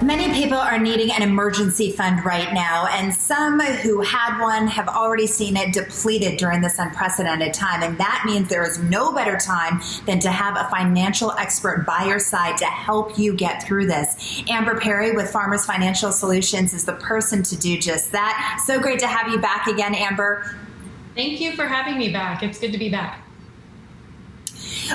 Many people are needing an emergency fund right now, and some who had one have already seen it depleted during this unprecedented time. And that means there is no better time than to have a financial expert by your side to help you get through this. Amber Perry with Farmers Financial Solutions is the person to do just that. So great to have you back again, Amber. Thank you for having me back. It's good to be back.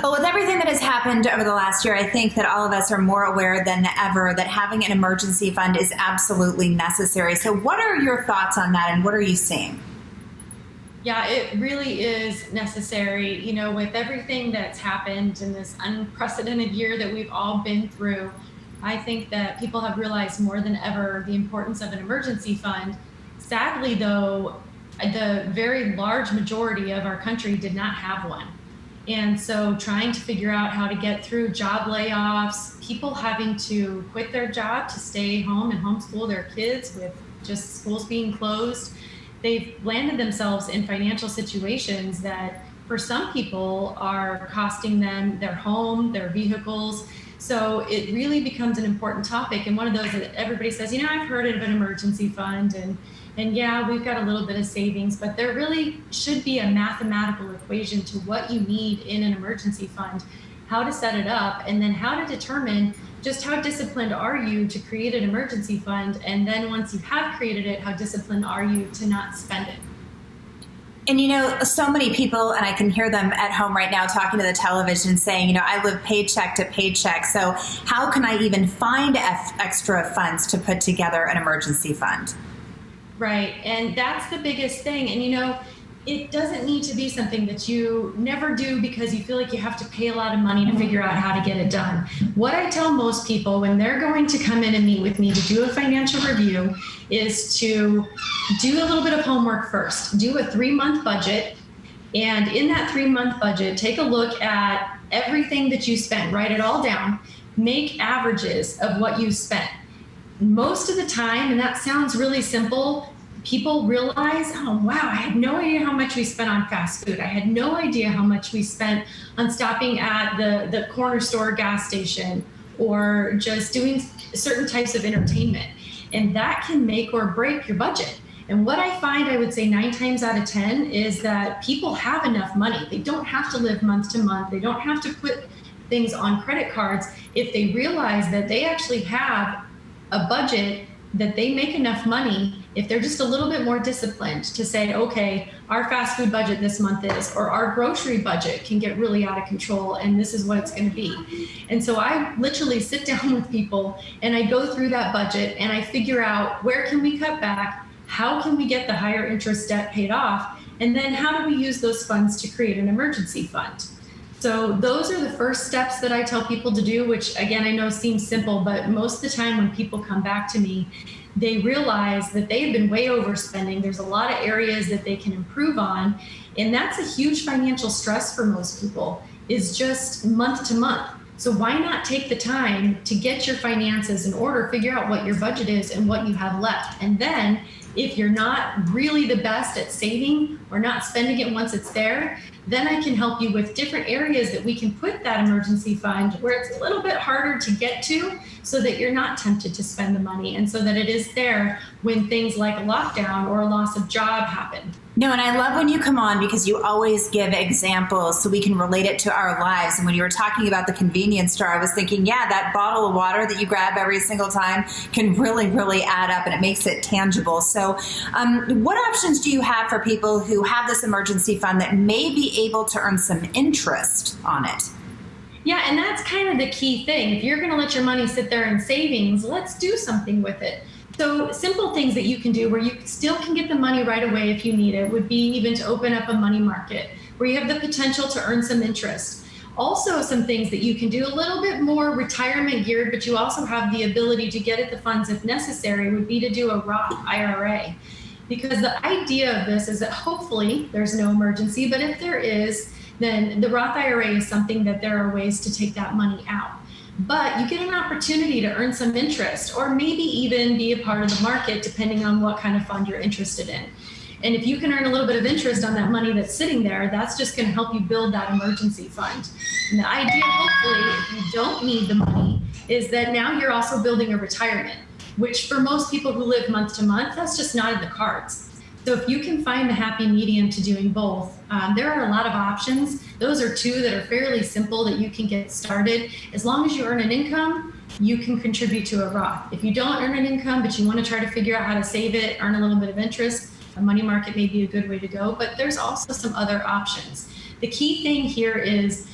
Well, with everything that has happened over the last year, I think that all of us are more aware than ever that having an emergency fund is absolutely necessary. So what are your thoughts on that, and what are you seeing? Yeah, it really is necessary. You know, with everything that's happened in this unprecedented year that we've all been through, I think that people have realized more than ever the importance of an emergency fund. Sadly, though, the very large majority of our country did not have one. And so trying to figure out how to get through job layoffs, people having to quit their job to stay home and homeschool their kids with just schools being closed, they've landed themselves in financial situations that for some people are costing them their home, their vehicles. So it really becomes an important topic, and one of those that everybody says, you know, I've heard of an emergency fund, and yeah, we've got a little bit of savings, but there really should be a mathematical equation to what you need in an emergency fund, how to set it up, and then how to determine just how disciplined are you to create an emergency fund, and then once you have created it, how disciplined are you to not spend it. And you know, so many people, and I can hear them at home right now talking to the television saying, you know, I live paycheck to paycheck, so how can I even find extra funds to put together an emergency fund? Right, and that's the biggest thing. And you know, it doesn't need to be something that you never do because you feel like you have to pay a lot of money to figure out how to get it done. What I tell most people when they're going to come in and meet with me to do a financial review is to do a little bit of homework first. Do a 3-month budget, and in that 3-month budget, take a look at everything that you spent, write it all down, make averages of what you spent. Most of the time, and that sounds really simple, people realize, oh wow, I had no idea how much we spent on fast food. I had no idea how much we spent on stopping at the corner store gas station or just doing certain types of entertainment. And that can make or break your budget. And what I find, I would say 9 times out of 10, is that people have enough money. They don't have to live month to month. They don't have to put things on credit cards if they realize that they actually have a budget, that they make enough money if they're just a little bit more disciplined to say, okay, our fast food budget this month is, or our grocery budget can get really out of control, and this is what it's going to be. And so I literally sit down with people and I go through that budget and I figure out where can we cut back, how can we get the higher interest debt paid off, and then how do we use those funds to create an emergency fund. So those are the first steps that I tell people to do, which again, I know seems simple, but most of the time when people come back to me, they realize that they've been way overspending. There's a lot of areas that they can improve on. And that's a huge financial stress for most people, is just month to month. So why not take the time to get your finances in order, figure out what your budget is and what you have left. And then if you're not really the best at saving or not spending it once it's there, then I can help you with different areas that we can put that emergency fund where it's a little bit harder to get to, so that you're not tempted to spend the money, and so that it is there when things like a lockdown or a loss of job happen. No, and I love when you come on because you always give examples so we can relate it to our lives. And when you were talking about the convenience store, I was thinking, yeah, that bottle of water that you grab every single time can really, really add up, and it makes it tangible. So what options do you have for people who have this emergency fund that may be able to earn some interest on it? Yeah, and that's kind of the key thing. If you're going to let your money sit there in savings, let's do something with it. So simple things that you can do where you still can get the money right away if you need it would be even to open up a money market where you have the potential to earn some interest. Also, some things that you can do a little bit more retirement geared, but you also have the ability to get at the funds if necessary, would be to do a Roth IRA. Because the idea of this is that hopefully there's no emergency, but if there is, then the Roth IRA is something that there are ways to take that money out. But you get an opportunity to earn some interest, or maybe even be a part of the market depending on what kind of fund you're interested in. And if you can earn a little bit of interest on that money that's sitting there, that's just going to help you build that emergency fund. And the idea, hopefully, if you don't need the money, is that now you're also building a retirement, which for most people who live month to month, that's just not in the cards. So if you can find the happy medium to doing both, there are a lot of options. Those are two that are fairly simple that you can get started. As long as you earn an income, you can contribute to a Roth. If you don't earn an income, but you want to try to figure out how to save it, earn a little bit of interest, a money market may be a good way to go, but there's also some other options. The key thing here is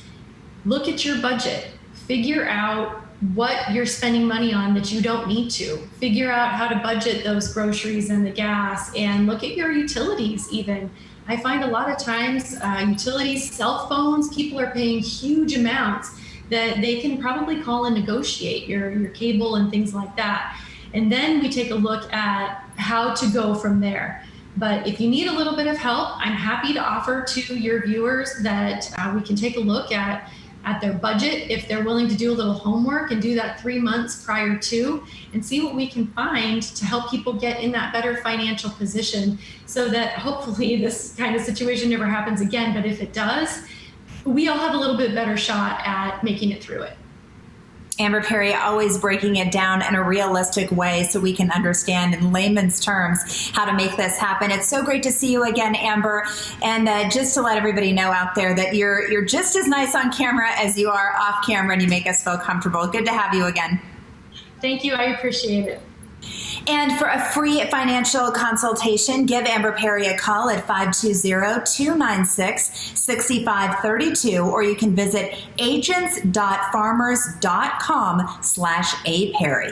look at your budget, figure out what you're spending money on that you don't need to. Figure out how to budget those groceries and the gas, and look at your utilities even. I find a lot of times utilities, cell phones, people are paying huge amounts that they can probably call and negotiate your cable and things like that. And then we take a look at how to go from there. But if you need a little bit of help, I'm happy to offer to your viewers that we can take a look at their budget, if they're willing to do a little homework and do that 3 months prior to, and see what we can find to help people get in that better financial position, so that hopefully this kind of situation never happens again. But if it does, we all have a little bit better shot at making it through it. Amber Perry, always breaking it down in a realistic way so we can understand in layman's terms how to make this happen. It's so great to see you again, Amber. And just to let everybody know out there that you're just as nice on camera as you are off camera, and you make us feel comfortable. Good to have you again. Thank you. I appreciate it. And for a free financial consultation, give Amber Perry a call at 520-296-6532, or you can visit agents.farmers.com/aperry.